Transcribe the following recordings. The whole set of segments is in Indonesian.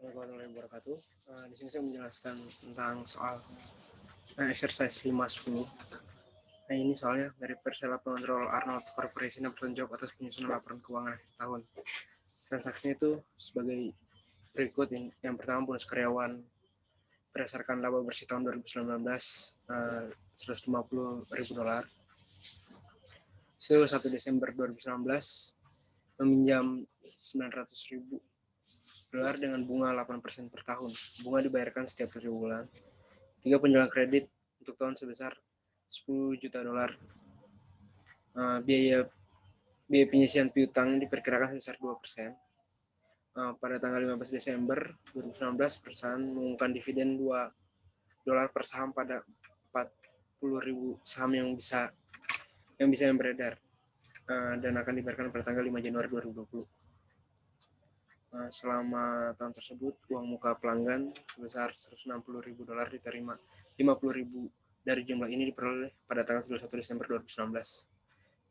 Assalamualaikum warahmatullahi wabarakatuh. Di sini saya menjelaskan tentang soal exercise 5 ini. Nah, ini soalnya dari Persela Pengontrol Arnold Corporation yang bertanggung jawab atas penyusunan laporan keuangan akhir tahun. Transaksinya itu sebagai berikut. Yang pertama, bonus karyawan berdasarkan laba bersih tahun 2019 $150.000. Hasil 1 Desember 2019 meminjam $900.000 dengan bunga 8% per tahun. Bunga dibayarkan setiap 7 bulan. 3 penjualan kredit untuk tahun sebesar $10 juta. Biaya penyisian piutang diperkirakan sebesar 2%. Pada tanggal 15 Desember 2019, perusahaan mengumumkan dividen $2 per saham pada 40.000 saham yang bisa beredar, dan akan dibayarkan pada tanggal 5 Januari 2020. Selama tahun tersebut, uang muka pelanggan sebesar $160.000 diterima. 50.000 dari jumlah ini diperoleh pada tanggal 31 Desember 2019.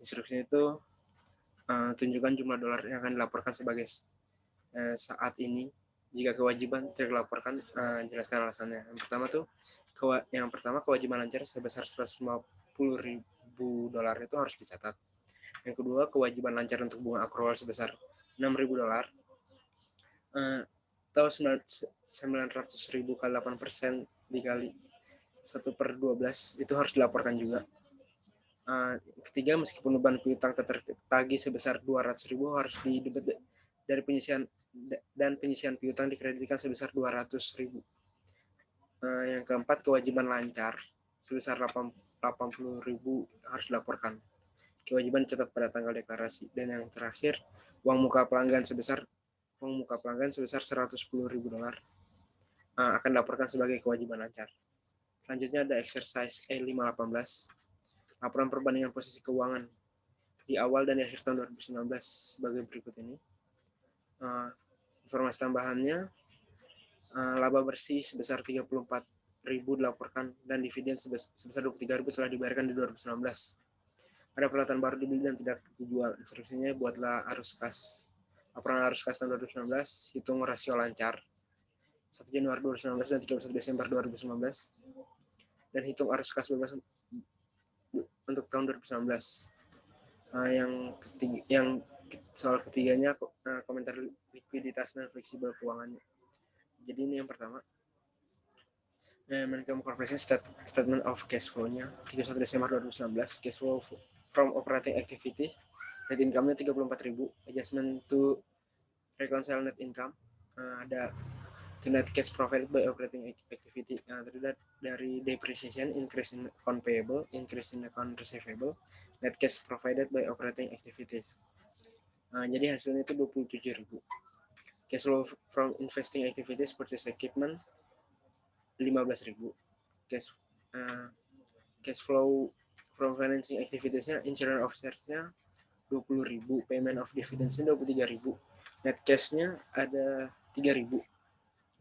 Instruksinya itu tunjukkan jumlah dolar yang akan dilaporkan sebagai saat ini. Jika kewajiban tidak dilaporkan, jelaskan alasannya. Yang pertama kewajiban lancar sebesar $150.000 itu harus dicatat. Yang kedua, kewajiban lancar untuk bunga akrual sebesar $6.000 atau 900.000 kali 8% dikali 1/12 itu harus dilaporkan juga. Ketiga, meskipun beban piutang tertagih sebesar $200.000 harus didebet dari penyisian, dan penyisian piutang dikreditkan sebesar $200.000. Yang keempat, kewajiban lancar sebesar $80.000 harus dilaporkan. Kewajiban catat pada tanggal deklarasi. Dan yang terakhir, uang muka pelanggan sebesar $110.000 akan dilaporkan sebagai kewajiban lancar. Selanjutnya ada exercise E518, laporan perbandingan posisi keuangan di awal dan di akhir tahun 2019 sebagai berikut ini. Informasi tambahannya, laba bersih sebesar $34.000 dilaporkan dan dividen sebesar $23.000 telah dibayarkan di 2019. Ada peralatan baru dibeli dan tidak dijual. Instruksinya, buatlah arus kas. Laporan arus kas tahun 2019, hitung rasio lancar 1 Januari 2019 dan 31 Desember 2019, dan hitung arus kas bebas untuk tahun 2019. Yang soal ketiganya, komentar likuiditas dan fleksibel keuangannya. Jadi ini yang pertama, Menkom Corporation Statement of Cash Flow-nya 31 Desember 2019. Cash flow from operating activities, net income-nya $34.000. Adjustment to reconcile net income, ada net cash provided by operating activity, terlihat dari depreciation, increase in account payable, increase in account receivable, net cash provided by operating activities. Jadi hasilnya itu $27.000. Cash flow from investing activities, purchase equipment, $15.000. Cash flow from financing activities-nya, insurance officer-nya $20.000, payment of dividends-nya $23.000. Net cash-nya ada $3.000.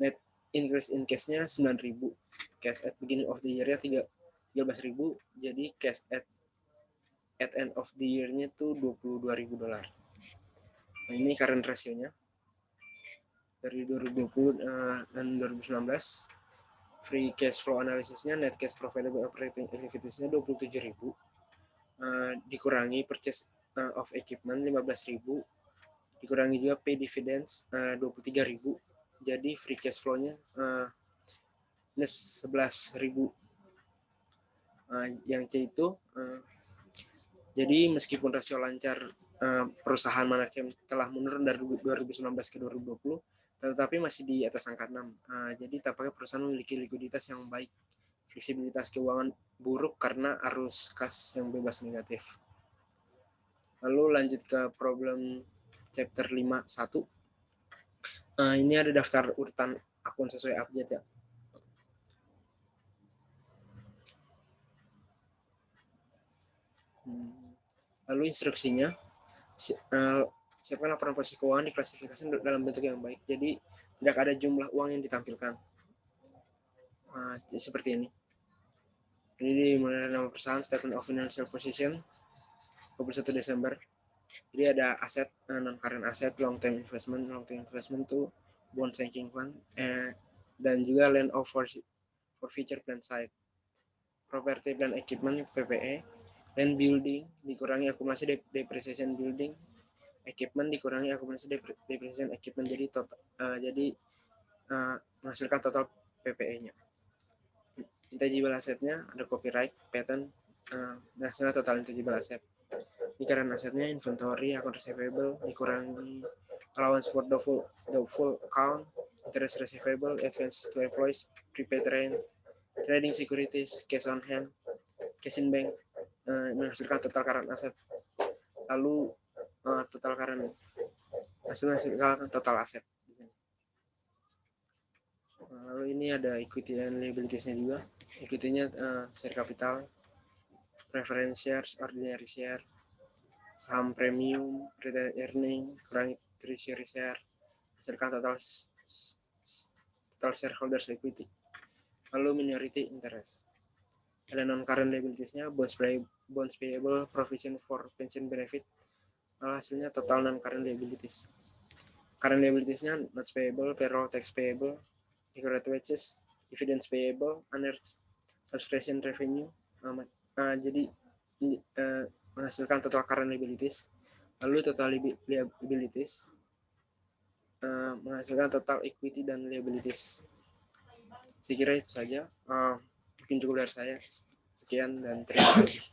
Net increase in cash-nya $9.000. Cash at beginning of the year-nya $13.000. Jadi cash at end of the year-nya itu $22.000. Nah, ini current ratio-nya dari 2020 dan 2019. Free cash flow analysis-nya, net cash provided by operating activities-nya $27.000. Dikurangi purchase of equipment $15.000. Dikurangi juga pay dividends $23.000. Jadi free cash flow-nya $11.000. Yang C itu, jadi meskipun rasio lancar perusahaan Manachem telah menurun dari 2019 ke 2020, tetapi masih di atas angka 6. Jadi tampaknya perusahaan memiliki likuiditas yang baik. Fleksibilitas keuangan buruk karena arus kas yang bebas negatif. Lalu lanjut ke problem chapter 5.1. Ini ada daftar urutan akun sesuai abjad ya. Lalu instruksinya, siapkan laporan posisi keuangan diklasifikasi dalam bentuk yang baik. Jadi tidak ada jumlah uang yang ditampilkan. Seperti ini. Jadi dimulai nama perusahaan, statement of financial position 21 Desember. Jadi ada aset, non current asset, long term investment. Long term investment itu bond sinking fund, dan juga land of forfeiture plan site, property plant equipment PPE, land building dikurangi akumulasi depreciation building, equipment dikurangi akumulasi depreciation equipment, jadi total menghasilkan total PPE-nya. Intangible assetnya ada copyright, patent, menghasilkan total intangible asset. Ini current assetnya inventory, account receivable dikurangi allowance for doubtful account, interest receivable, advance to employees, prepaid rent, trading securities, cash on hand, cash in bank, menghasilkan total current asset. Lalu total current menghasilkan total asset. Lalu ini ada equity and liabilities-nya juga. Equity-nya share capital, preference shares, ordinary share, saham premium, retained earning, kurangi treasury share, hasilkan total shareholders equity. Lalu minority interest. Ada non-current liabilities-nya, bonds payable, provision for pension benefit. Lalu hasilnya total non-current liabilities. Current liabilities-nya notes payable, payroll tax payable, accrued wages, dividends payable, unearned subscription revenue. Jadi menghasilkan total current liabilities. Lalu total liabilities menghasilkan total equity dan liabilities. Saya kira itu saja. Mungkin cukup dari saya. Sekian dan terima kasih.